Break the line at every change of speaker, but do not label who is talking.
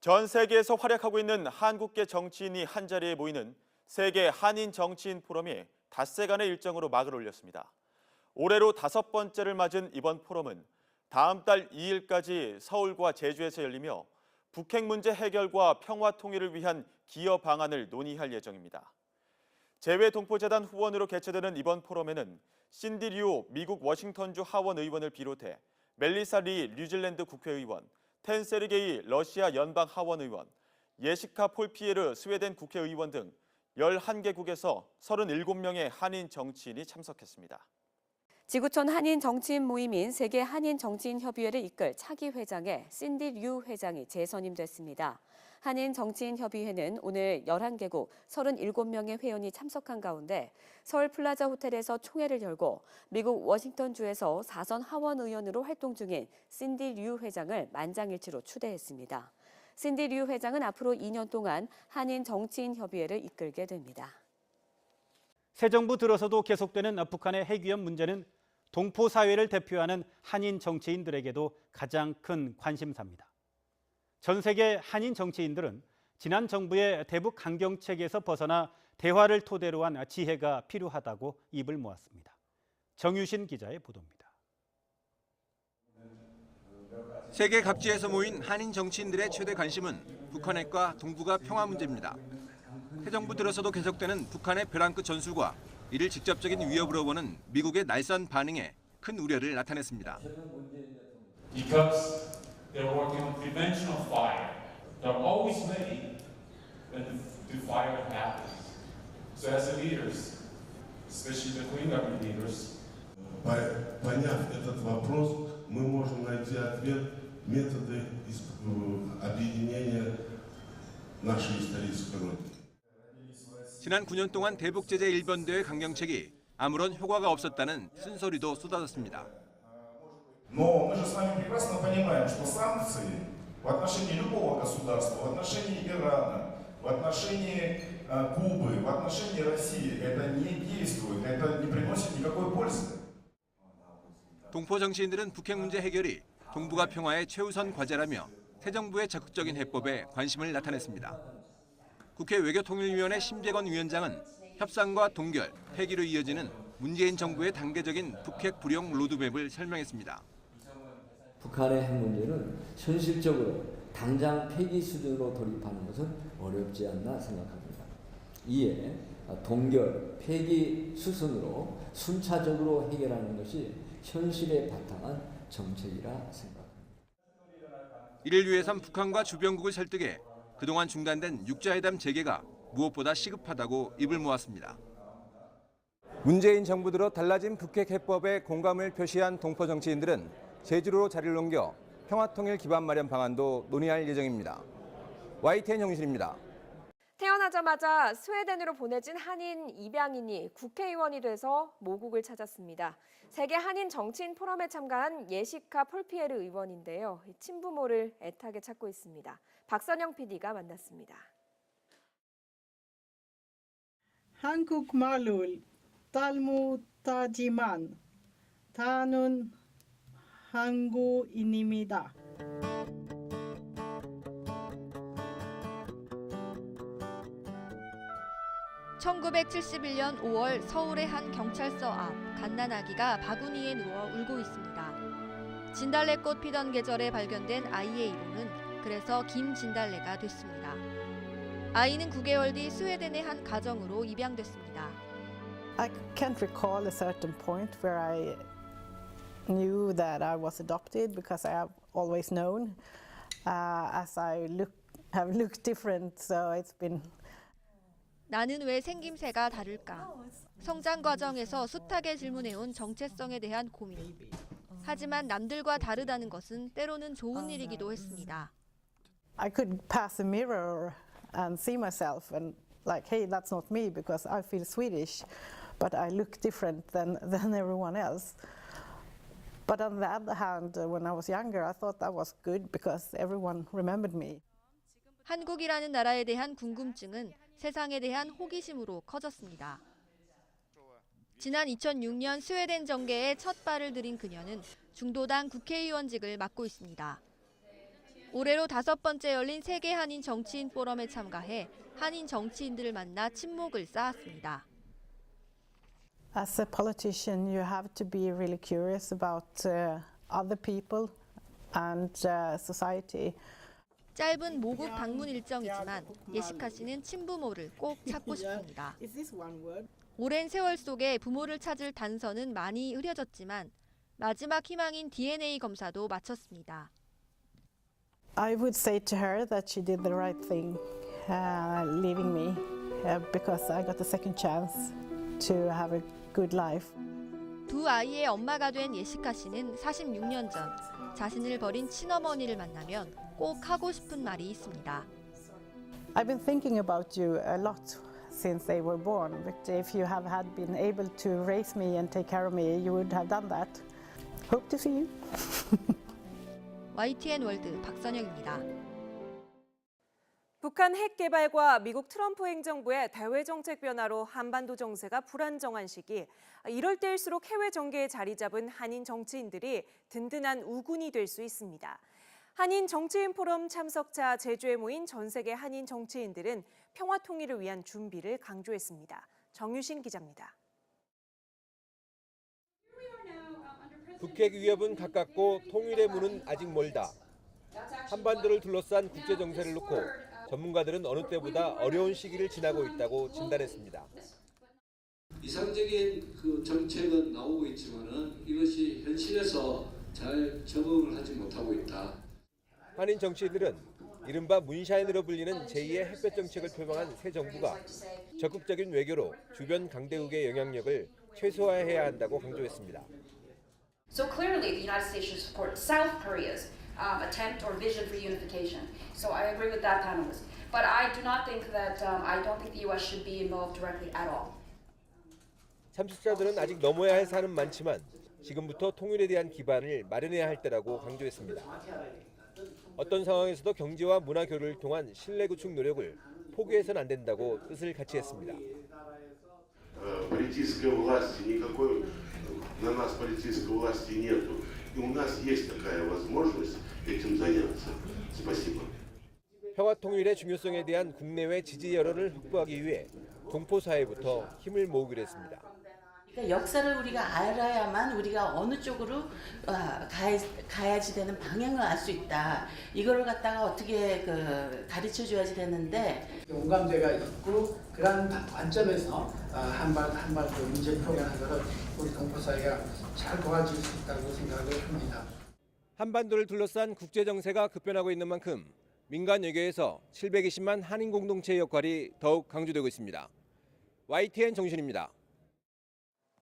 전 세계에서 활약하고 있는 한국계 정치인이 한자리에 모이는 세계 한인 정치인 포럼이 닷새간의 일정으로 막을 올렸습니다. 올해로 5번째를 맞은 이번 포럼은 다음 달 2일까지 서울과 제주에서 열리며 북핵 문제 해결과 평화 통일을 위한 기여 방안을 논의할 예정입니다. 재외동포재단 후원으로 개최되는 이번 포럼에는 신디 류 미국 워싱턴주 하원 의원을 비롯해 멜리사 리 뉴질랜드 국회의원, 텐 세르게이 러시아 연방 하원 의원, 예시카 폴피에르 스웨덴 국회의원 등 11개국에서 37명의 한인 정치인이 참석했습니다.
지구촌 한인 정치인 모임인 세계 한인 정치인 협의회를 이끌 차기 회장에 신디 류 회장이 재선임됐습니다. 한인 정치인 협의회는 오늘 11개국 37명의 회원이 참석한 가운데 서울 플라자 호텔에서 총회를 열고 미국 워싱턴주에서 4선 하원 의원으로 활동 중인 신디 류 회장을 만장일치로 추대했습니다. 신디 류 회장은 앞으로 2년 동안 한인 정치인 협의회를 이끌게 됩니다.
새 정부 들어서도 계속되는 북한의 핵위험 문제는 동포 사회를 대표하는 한인 정치인들에게도 가장 큰 관심사입니다. 전 세계 한인 정치인들은 지난 정부의 대북 강경책에서 벗어나 대화를 토대로 한 지혜가 필요하다고 입을 모았습니다. 정유신 기자의 보도입니다.
세계 각지에서 모인 한인 정치인들의 최대 관심은 북한 핵과 동북아 평화 문제입니다. 새 정부 들어서도 계속되는 북한의 벼랑 끝 전술과 이를 직접적인 위협으로 보는 미국의 날선 반응에 큰 우려를 나타냈습니다.
Because they're working on prevention of fire. They're always ready when the fire happens. So as the leaders, especially the Korean government leaders,
Поняв этот вопрос, мы можем найти ответ методы объединения нашей исторической родины.
지난 9년 동안 대북 제재 일본대의 강경책이 아무런 효과가 없었다는 쓴소리도 쏟아졌습니다.
Но мы же с вами прекрасно понимаем, что санкции в отношении любого государства, в отношении Ирана, в отношении Кубы, в отношении России это не действует, это не приносит никакой пользы.
동포 정치인들은 북핵 문제 해결이 동북아 평화의 최우선 과제라며 새 정부의 적극적인 해법에 관심을 나타냈습니다. 국회 외교통일위원회 심재건 위원장은 협상과 동결, 폐기로 이어지는 문재인 정부의 단계적인 북핵 불용 로드맵을 설명했습니다.
북한의 핵 문제는 현실적으로 당장 폐기 수준으로 돌입하는 것은 어렵지 않나 생각합니다. 이에 동결, 폐기 수순으로 순차적으로 해결하는 것이 현실에 바탕한 정책이라 생각합니다.
이를 위해선 북한과 주변국을 설득해 그동안 중단된 육자회담 재개가 무엇보다 시급하다고 입을 모았습니다.
문재인 정부 들어 달라진 북핵 해법에 공감을 표시한 동포 정치인들은 제주로 자리를 옮겨 평화통일 기반 마련 방안도 논의할 예정입니다. YTN 정유신입니다.
태어나자마자 스웨덴으로 보내진 한인 입양인이 국회의원이 돼서 모국을 찾았습니다. 세계 한인 정치인 포럼에 참가한 예시카 폴피에르 의원인데요. 친부모를 애타게 찾고 있습니다. 박선영 PD가 만났습니다.
한국말로 탈무타지만 다는 한국인입니다.
(1971년 5월) 서울의 한 경찰서 앞 갓난아기가 바구니에 누워 울고 있습니다. 진달래꽃 피던 계절에 발견된 아이의 이름은 그래서 김진달래가 됐습니다. 아이는 9개월 뒤 스웨덴의 한 가정으로 입양됐습니다.
I can't recall a certain point where I knew that I was adopted because I have always known as I have looked different, so it's been.
나는 왜 생김새가 다를까? 성장 과정에서 숱하게 질문해온 정체성에 대한 고민. 하지만 남들과 다르다는 것은 때로는 좋은 일이기도 했습니다.
I could pass a mirror and see myself and like, hey, that's not me because I feel Swedish, but I look different than everyone else. But on the other hand, when I was younger, I thought that was good because everyone remembered me.
한국이라는 나라에 대한 궁금증은 세상에 대한 호기심으로 커졌습니다. 지난 2006년 스웨덴 정계에 첫 발을 들인 그녀는 중도당 국회의원직을 맡고 있습니다. 올해로 5번째 열린 세계 한인 정치인 포럼에 참가해 한인 정치인들을 만나 친목을 쌓았습니다.
As a politician, you have to be really curious about other people and society.
짧은 모국 방문 일정이지만 예시카 씨는 친부모를 꼭 찾고 싶습니다. 오랜 세월 속에 부모를 찾을 단서는 많이 흐려졌지만 마지막 희망인 DNA 검사도 마쳤습니다.
I would say to her that she did the right thing, leaving me, because I got a second chance to have a good life.
두 아이의 엄마가 된 예시카 씨는 46년 전 자신을 버린 친어머니를 만나면 꼭 하고 싶은 말이 있습니다.
I've been thinking about you a lot since they were born, but if you have had been able to raise me and take care of me, you would have done that. Hope to see you.
YTN 월드 박선영입니다.
북한 핵 개발과 미국 트럼프 행정부의 대외 정책 변화로 한반도 정세가 불안정한 시기, 이럴 때일수록 해외 정계에 자리 잡은 한인 정치인들이 든든한 우군이 될 수 있습니다. 한인 정치인 포럼 참석차 제주에 모인 전 세계 한인 정치인들은 평화 통일을 위한 준비를 강조했습니다. 정유신 기자입니다.
북핵 위협은 가깝고 통일의 문은 아직 멀다. 한반도를 둘러싼 국제 정세를 놓고 전문가들은 어느 때보다 어려운 시기를 지나고 있다고 진단했습니다.
이상적인 그 정책은 나오고 있지만은 이것이 현실에서 잘 적응을 하지 못하고 있다.
한인 정치인들은 이른바 문샤인으로 불리는 제2의 햇볕 정책을 표방한 새 정부가 적극적인 외교로 주변 강대국의 영향력을 최소화해야 한다고 강조했습니다.
So clearly, the United States should support South Korea's attempt or vision for unification. So I agree with that panelist. But I do not think that I don't think the U.S. should be involved directly at all.
참석자들은 아직 넘어야 할 산은 많지만 지금부터 통일에 대한 기반을 마련해야 할 때라고 강조했습니다. 어떤 상황에서도 경제와 문화 교류를 통한 신뢰 구축 노력을 포기해서는 안 된다고 뜻을 같이 했습니다.
Политической власти никакой на нас политической власти нету. И у нас есть такая возможность этим заняться. Спасибо.
평화 통일의 중요성에 대한 국내외 지지 여론을 확보하기 위해 동포 사회부터 힘을 모으기로 했습니다.
그러니까 역사를 우리가 알아야만 우리가 어느 쪽으로 가야지 되는 방향을 알 수 있다. 이거를 갖다가 어떻게 가르쳐줘야지 되는데
공감대가 있고 그런 관점에서 한반도 문제 풀어가는 것을 우리 동포 사회가 잘 도와줄 수 있다고 생각을 합니다.
한반도를 둘러싼 국제 정세가 급변하고 있는 만큼 민간 외교에서 720만 한인 공동체의 역할이 더욱 강조되고 있습니다. YTN 정신입니다.